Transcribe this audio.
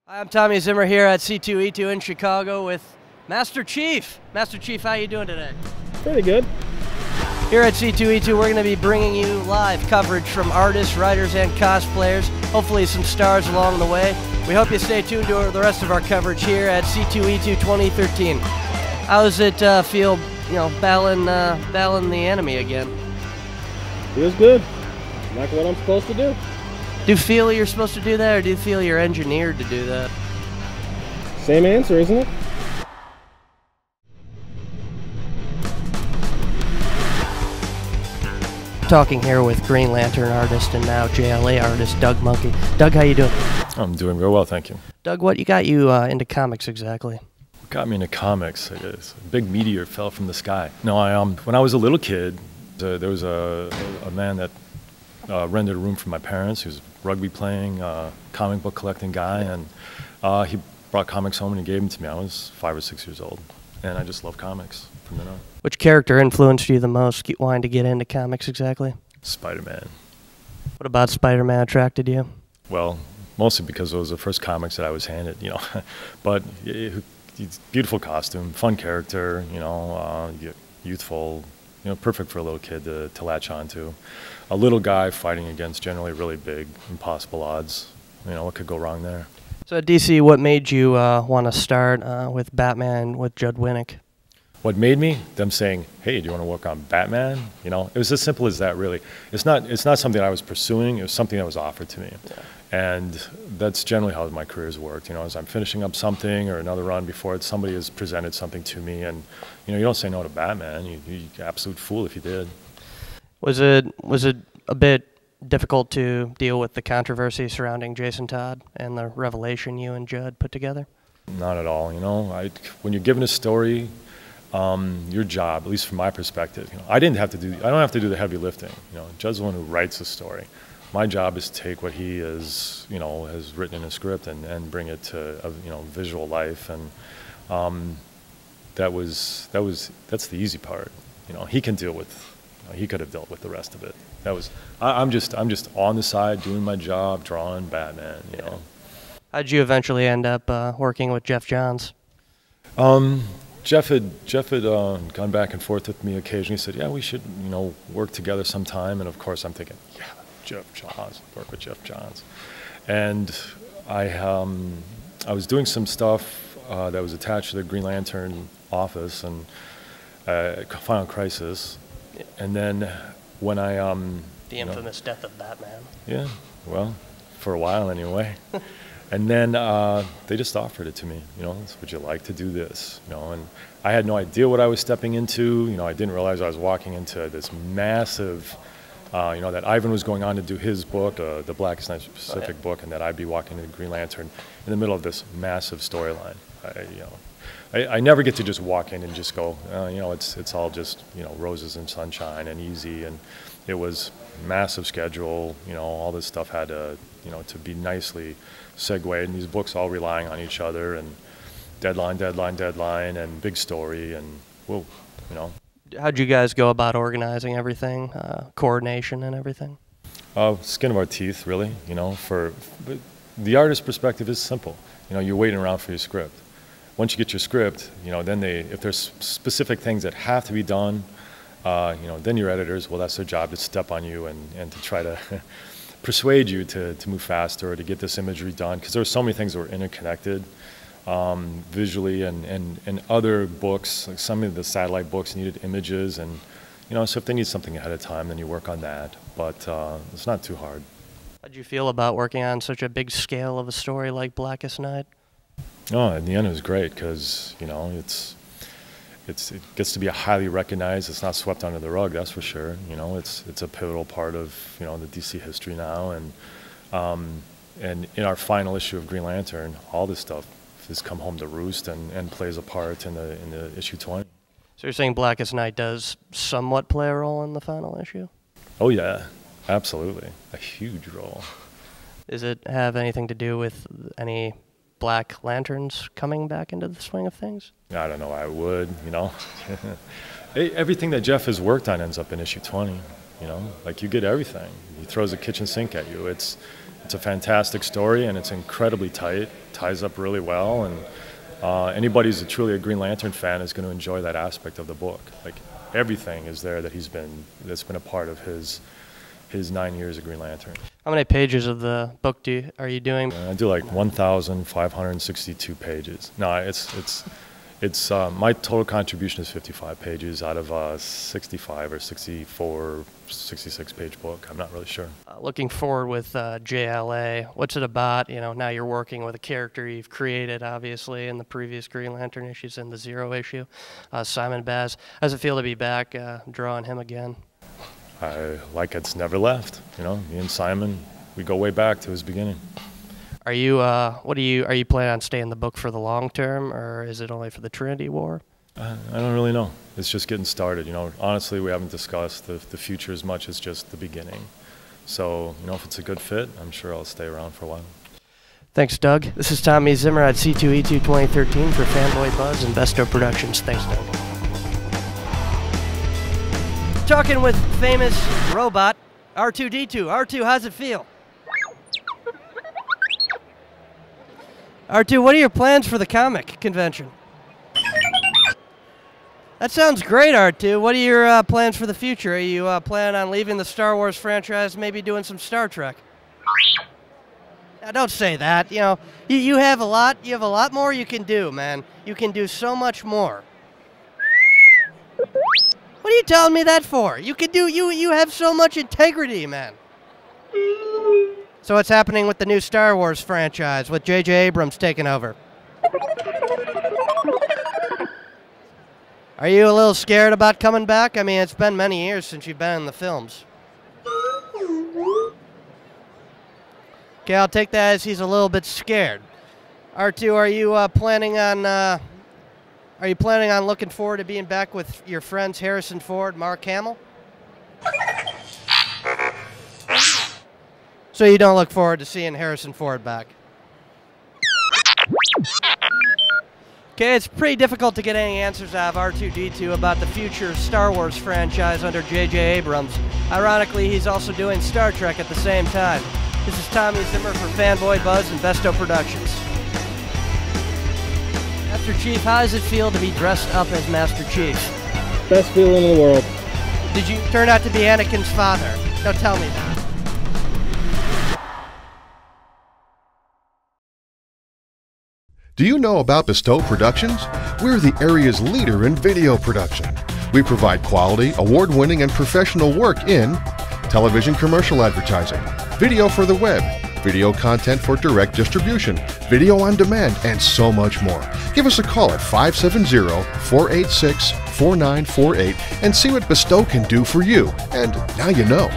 Hi, I'm Tommy Zimmer here at C2E2 in Chicago with Master Chief. Master Chief, how you doing today? Pretty good. Here at C2E2, we're going to be bringing you live coverage from artists, writers, and cosplayers. Hopefully some stars along the way. We hope you stay tuned to the rest of our coverage here at C2E2 2013. How does it feel, battling the enemy again? Feels good. Like what I'm supposed to do. Do you feel you're supposed to do that, or do you feel you're engineered to do that? Same answer, isn't it? Talking here with Green Lantern artist and now JLA artist Doug Mahnke. Doug, how you doing? I'm doing very well, thank you. Doug, what got you into comics exactly? What got me into comics? I guess a big meteor fell from the sky. No, when I was a little kid, there was a man that rented a room for my parents. He was a rugby playing, comic book collecting guy, and he brought comics home and he gave them to me. I was 5 or 6 years old, and I just love comics from then on. Which character influenced you the most, wanting to get into comics exactly? Spider-Man. What about Spider-Man attracted you? Well, mostly because it was the first comics that I was handed, But beautiful costume, fun character, youthful, perfect for a little kid to latch on to. A little guy fighting against generally really big, impossible odds. What could go wrong there? So at DC, what made you want to start with Batman with Judd Winnick? What made me? Them saying, "Hey, do you want to work on Batman?" It was as simple as that, really. It's not something I was pursuing. It was something that was offered to me. Yeah. And that's generally how my career's worked. As I'm finishing up something or another run before it, somebody has presented something to me, and you don't say no to Batman. You're absolute fool if you did. Was it a bit difficult to deal with the controversy surrounding Jason Todd and the revelation you and Judd put together? Not at all. When you're given a story, your job, at least from my perspective, I don't have to do the heavy lifting. Judd's the one who writes the story. My job is to take what he has written in a script and bring it to visual life, and that's the easy part. He can deal with. He could have dealt with the rest of it. I'm just on the side doing my job, drawing Batman. How'd you eventually end up working with Jeff Johns? Jeff had gone back and forth with me occasionally. He said, "Yeah, we should work together sometime." And of course, I'm thinking, "Yeah, Jeff Johns, work with Jeff Johns." And I was doing some stuff that was attached to the Green Lantern office and Final Crisis. And then when I the infamous death of Batman. Yeah, well, for a while anyway. And then they just offered it to me. Would you like to do this? And I had no idea what I was stepping into. I didn't realize I was walking into this massive. That Ivan was going on to do his book, the Blackest Night Pacific book, and that I'd be walking into Green Lantern in the middle of this massive storyline. I never get to just walk in and just go, it's all just, roses and sunshine and easy. And it was massive schedule, all this stuff had to, to be nicely segued, and these books all relying on each other, and deadline, and big story, and whoa, How'd you guys go about organizing everything, coordination and everything? Skin of our teeth, really. But the artist's perspective is simple. You're waiting around for your script. Once you get your script, then if there's specific things that have to be done, then your editors, well, that's their job to step on you and to try to persuade you to move faster or to get this imagery done, because there were so many things that were interconnected. Visually and other books, like some of the satellite books needed images, and so if they need something ahead of time, then you work on that. But it's not too hard. How'd you feel about working on such a big scale of a story like Blackest Night? Oh, in the end, it was great because it gets to be a highly recognized. It's not swept under the rug, that's for sure. It's a pivotal part of the DC history now, and in our final issue of Green Lantern, all this stuff has come home to roost and plays a part in the issue 20. So you're saying Blackest Night does somewhat play a role in the final issue? Oh yeah, absolutely, a huge role. Does it have anything to do with any Black Lanterns coming back into the swing of things? I don't know. I would, Everything that Jeff has worked on ends up in issue 20. Like you get everything. He throws a kitchen sink at you. It's It's a fantastic story, and it's incredibly tight, ties up really well, and anybody who's truly a Green Lantern fan is going to enjoy that aspect of the book. Like, everything is there that's been a part of his 9 years of Green Lantern. How many pages of the book are you doing? I do like 1,562 pages. No, it's my total contribution is 55 pages out of a 65 or 64, 66 page book. I'm not really sure. Looking forward with JLA, what's it about? You know, now you're working with a character you've created, obviously, in the previous Green Lantern issues and the Zero issue, Simon Baz. How does it feel to be back drawing him again? Like it's never left. You know, me and Simon, we go way back to his beginning. Are you are you planning on staying in the book for the long term, or is it only for the Trinity War? I don't really know. It's just getting started. You know, honestly, we haven't discussed the future as much as just the beginning. So, you know, if it's a good fit, I'm sure I'll stay around for a while. Thanks, Doug. This is Tommy Zimmer at C2E2 2013 for Fanboy Buzz and Bestow Productions. Thanks, Doug. Talking with famous robot R2-D2. R2, how's it feel? R2, what are your plans for the comic convention? That sounds great, R2. What are your plans for the future? Are you planning on leaving the Star Wars franchise, maybe doing some Star Trek? Now, don't say that. You know, you have a lot. You have a lot more you can do, man. You can do so much more. What are you telling me that for? You can do. You have so much integrity, man. So what's happening with the new Star Wars franchise with J.J. Abrams taking over? Are you a little scared about coming back? I mean, it's been many years since you've been in the films. Okay, I'll take that as he's a little bit scared. R2, are you planning on looking forward to being back with your friends Harrison Ford, Mark Hamill? So you don't look forward to seeing Harrison Ford back? Okay, it's pretty difficult to get any answers out of R2-D2 about the future Star Wars franchise under J.J. Abrams. Ironically, he's also doing Star Trek at the same time. This is Tommy Zimmer for Fanboy Buzz and Bestow Productions. Master Chief, how does it feel to be dressed up as Master Chief? Best feeling in the world. Did you turn out to be Anakin's father? Don't tell me that. Do you know about Bestow Productions? We're the area's leader in video production. We provide quality, award-winning, and professional work in television commercial advertising, video for the web, video content for direct distribution, video on demand, and so much more. Give us a call at 570-486-4948 and see what Bestow can do for you. And now you know.